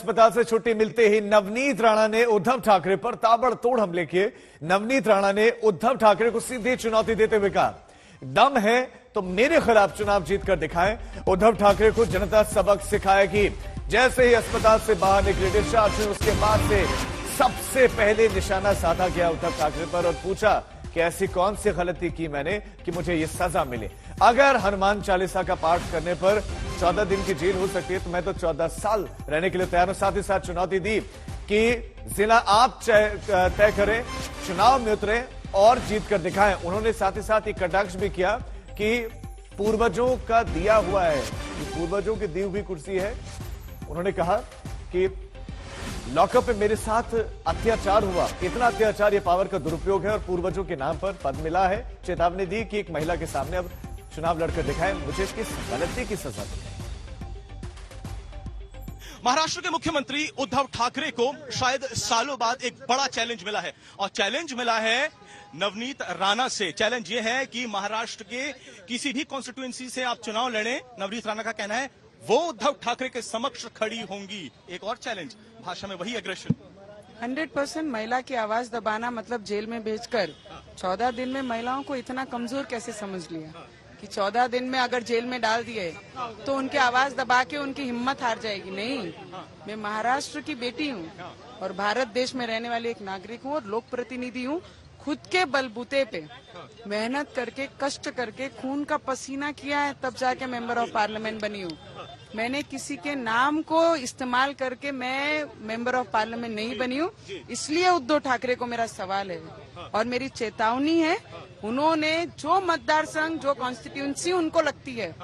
अस्पताल से छुट्टी मिलते ही नवनीत राणा ने उद्धव ठाकरे पर ताबड़तोड़ हमले किए। नवनीत राणा ने उद्धव ठाकरे को सीधी चुनौती देते हुए कहा, दम है तो मेरे खिलाफ चुनाव जीतकर दिखाएं। उद्धव ठाकरे को जनता सबक सिखाएगी। जैसे ही अस्पताल से बाहर निकले डिस्चार्ज हुए, उसके बाद से सबसे पहले निशाना साधा गया उद्धव ठाकरे पर और पूछा कि ऐसी कौन सी गलती की मैंने कि मुझे ये सजा मिले। अगर हनुमान चालीसा का पाठ करने पर 14 दिन की जेल हो सकती है तो मैं तो 14 साल रहने के लिए तैयार हूं। साथ ही साथ चुनौती दी कि जिला आप तय करें, चुनाव में उतरे और जीत कर दिखाएं। उन्होंने साथ ही साथ एक कटाक्ष भी किया कि पूर्वजों का दिया हुआ है, पूर्वजों की दी हुई कुर्सी है। उन्होंने कहा कि लॉकअप में मेरे साथ अत्याचार हुआ, इतना अत्याचार, ये पावर का दुरुपयोग है और पूर्वजों के नाम पर पद मिला है। चेतावनी दी कि एक महिला के सामने अब चुनाव लड़कर दिखाएं, मुझे किस गलती की सजा दी। महाराष्ट्र के मुख्यमंत्री उद्धव ठाकरे को शायद सालों बाद एक बड़ा चैलेंज मिला है और चैलेंज मिला है नवनीत राणा से। चैलेंज यह है कि महाराष्ट्र के किसी भी कॉन्स्टिट्यूएंसी से आप चुनाव लड़ें, नवनीत राणा का कहना है वो उद्धव ठाकरे के समक्ष खड़ी होंगी। एक और चैलेंज, भाषा में वही एग्रेशन। 100% महिला की आवाज दबाना मतलब जेल में भेजकर 14 दिन में महिलाओं को इतना कमजोर कैसे समझ लिया कि 14 दिन में अगर जेल में डाल दिए तो उनकी आवाज दबा के उनकी हिम्मत हार जाएगी। नहीं, मैं महाराष्ट्र की बेटी हूँ और भारत देश में रहने वाली एक नागरिक हूँ और लोक प्रतिनिधि हूँ। खुद के बलबूते पे मेहनत करके, कष्ट करके, खून का पसीना किया है, तब जाके मेंबर ऑफ पार्लियामेंट बनी हूँ। मैंने किसी के नाम को इस्तेमाल करके मैं मेंबर ऑफ पार्लियामेंट नहीं बनी हूँ। इसलिए उद्धव ठाकरे को मेरा सवाल है और मेरी चेतावनी है, उन्होंने जो मतदार संघ, जो कॉन्स्टिट्यूंसी उनको लगती है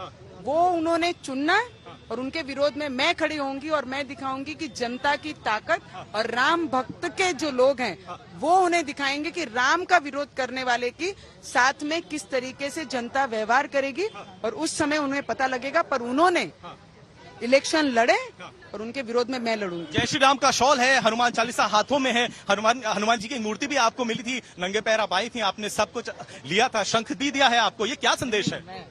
वो उन्होंने चुनना है और उनके विरोध में मैं खड़ी होंगी और मैं दिखाऊंगी कि जनता की ताकत और राम भक्त के जो लोग हैं वो उन्हें दिखाएंगे कि राम का विरोध करने वाले की साथ में किस तरीके से जनता व्यवहार करेगी और उस समय उन्हें पता लगेगा। पर उन्होंने इलेक्शन लड़े और उनके विरोध में मैं लड़ूंगी। जय श्री राम का शॉल है, हनुमान चालीसा हाथों में है, हनुमान जी की मूर्ति भी आपको मिली थी, नंगे पैर आप आई थी, आपने सब कुछ लिया था, शंख भी दिया है आपको, ये क्या संदेश है?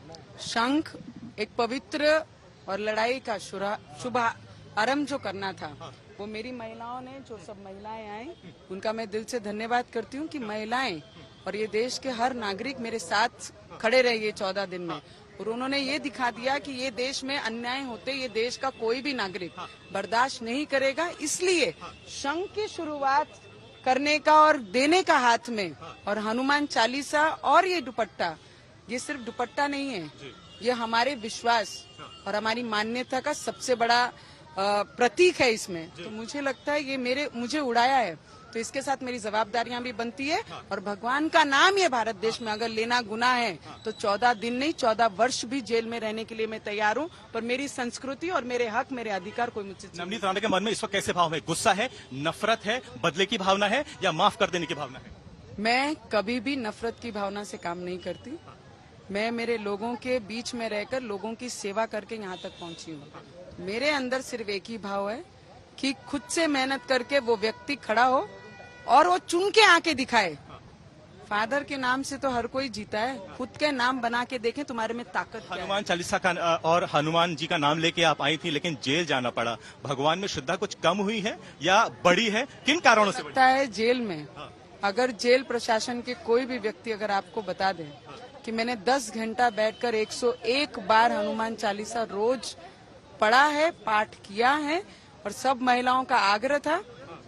शंख एक पवित्र और लड़ाई का शुभ आरंभ जो करना था वो मेरी महिलाओं ने, जो सब महिलाएं आई उनका मैं दिल से धन्यवाद करती हूँ कि महिलाएं और ये देश के हर नागरिक मेरे साथ खड़े रहे ये 14 दिन में और उन्होंने ये दिखा दिया कि ये देश में अन्याय होते ये देश का कोई भी नागरिक बर्दाश्त नहीं करेगा। इसलिए शंख की शुरुआत करने का और देने का हाथ में, और हनुमान चालीसा और ये दुपट्टा, ये सिर्फ दुपट्टा नहीं है, ये हमारे विश्वास और हमारी मान्यता का सबसे बड़ा प्रतीक है इसमें। तो मुझे लगता है ये मुझे उड़ाया है तो इसके साथ मेरी जवाबदारियां भी बनती है और भगवान का नाम ये भारत देश में अगर लेना गुनाह है तो 14 दिन नहीं 14 वर्ष भी जेल में रहने के लिए मैं तैयार हूँ। पर मेरी संस्कृति और मेरे हक, मेरे अधिकार कोई मुझसे। नवनीत राणा के मन में इस वक्त कैसे भाव है? गुस्सा है, नफरत है, बदले की भावना है या माफ कर देने की भावना है? मैं कभी भी नफरत की भावना से काम नहीं करती। मैं मेरे लोगों के बीच में रहकर लोगों की सेवा करके यहाँ तक पहुंची हूँ। मेरे अंदर सिर्फ एक ही भाव है कि खुद से मेहनत करके वो व्यक्ति खड़ा हो और वो चुन के आके दिखाए। फादर के नाम से तो हर कोई जीता है, खुद के नाम बना के देखें तुम्हारे में ताकत क्या है। हनुमान चालीसा का और हनुमान जी का नाम लेके आप आई थी लेकिन जेल जाना पड़ा, भगवान में श्रद्धा कुछ कम हुई है या बढ़ी है? किन कारणों से लगता है जेल में अगर जेल प्रशासन के कोई भी व्यक्ति अगर आपको बता दे कि मैंने 10 घंटा बैठकर 101 बार हनुमान चालीसा रोज पढ़ा है, पाठ किया है और सब महिलाओं का आग्रह था,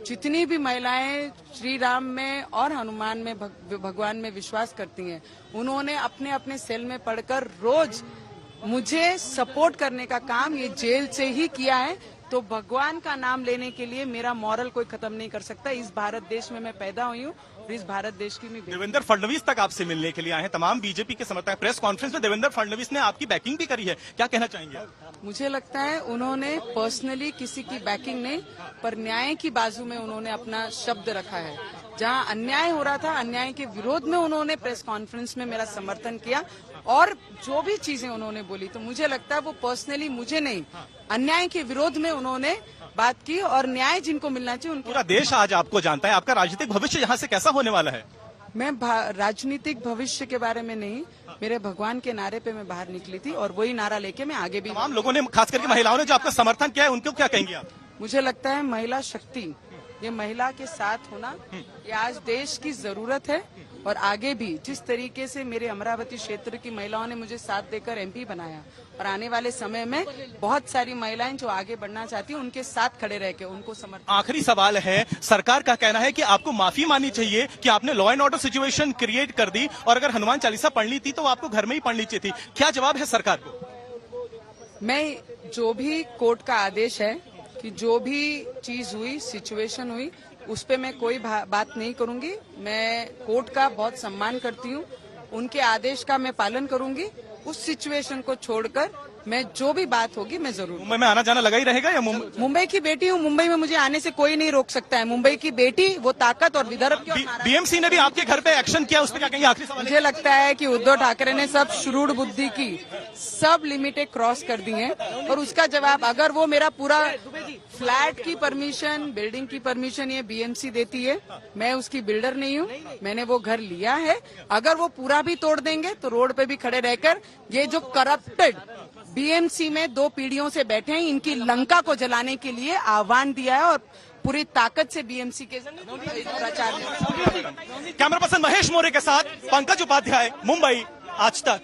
जितनी भी महिलाएं श्री राम में और हनुमान में भगवान में विश्वास करती हैं उन्होंने अपने अपने सेल में पढ़कर रोज मुझे सपोर्ट करने का काम ये जेल से ही किया है। तो भगवान का नाम लेने के लिए मेरा मॉरल कोई खत्म नहीं कर सकता। इस भारत देश में मैं पैदा हुई हूँ और इस भारत देश की मैं। देवेंद्र फडणवीस तक आपसे मिलने के लिए आए हैं, तमाम बीजेपी के समर्थक। प्रेस कॉन्फ्रेंस में देवेंद्र फडणवीस ने आपकी बैकिंग भी करी है, क्या कहना चाहेंगे? मुझे लगता है उन्होंने पर्सनली किसी की बैकिंग नहीं पर न्याय की बाजू में उन्होंने अपना शब्द रखा है। जहां अन्याय हो रहा था, अन्याय के विरोध में उन्होंने प्रेस कॉन्फ्रेंस में मेरा समर्थन किया और जो भी चीजें उन्होंने बोली तो मुझे लगता है वो पर्सनली मुझे नहीं, अन्याय के विरोध में उन्होंने बात की और न्याय जिनको मिलना चाहिए उनको। पूरा देश आज आपको जानता है, आपका राजनीतिक भविष्य यहाँ से कैसा होने वाला है? मैं राजनीतिक भविष्य के बारे में नहीं, मेरे भगवान के नारे पे मैं बाहर निकली थी और वही नारा लेके मैं आगे भी। तमाम लोगों ने, खास करके महिलाओं ने जो आपका समर्थन किया है, उनको क्या कहेंगे आप? मुझे लगता है महिला शक्ति, ये महिला के साथ होना, ये आज देश की जरूरत है। और आगे भी जिस तरीके से मेरे अमरावती क्षेत्र की महिलाओं ने मुझे साथ देकर एमपी बनाया, और आने वाले समय में बहुत सारी महिलाएं जो आगे बढ़ना चाहती हैं उनके साथ खड़े रह के उनको समर्थन। आखिरी सवाल है, सरकार का कहना है कि आपको माफी माननी चाहिए कि आपने law and order situation create कर दी, और अगर हनुमान चालीसा पढ़नी थी तो आपको घर में ही पढ़नी चाहिए थी। क्या जवाब है सरकार को? मैं जो भी कोर्ट का आदेश है कि जो भी चीज हुई, सिचुएशन हुई, उस पे मैं कोई बात नहीं करूंगी। मैं कोर्ट का बहुत सम्मान करती हूँ, उनके आदेश का मैं पालन करूंगी। उस सिचुएशन को छोड़कर मैं जो भी बात होगी मैं जरूर। मुंबई में आना जाना लगा ही रहेगा या मुंबई की बेटी हूँ, मुंबई में मुझे आने से कोई नहीं रोक सकता है। मुंबई की बेटी, वो ताकत और विदर्भ की। बीएमसी ने भी आपके घर पे एक्शन किया, उस पर क्या कहेंगे? आखिरी सवाल। मुझे लगता है कि उद्धव ठाकरे ने सब शुरूढ़ बुद्धि की, सब लिमिटें क्रॉस कर दी हैं, और उसका जवाब, अगर वो मेरा पूरा फ्लैट की परमिशन, बिल्डिंग की परमिशन ये बीएमसी देती है, मैं उसकी बिल्डर नहीं हूँ, मैंने वो घर लिया है। अगर वो पूरा भी तोड़ देंगे तो रोड पे भी खड़े रहकर ये जो करप्टेड बीएमसी में 2 पीढ़ियों से बैठे हैं, इनकी लंका को जलाने के लिए आह्वान दिया है, और पूरी ताकत से बीएमसी के प्रचार। कैमरा पर्सन महेश मौर्य के साथ पंकज उपाध्याय, मुंबई, आज तक।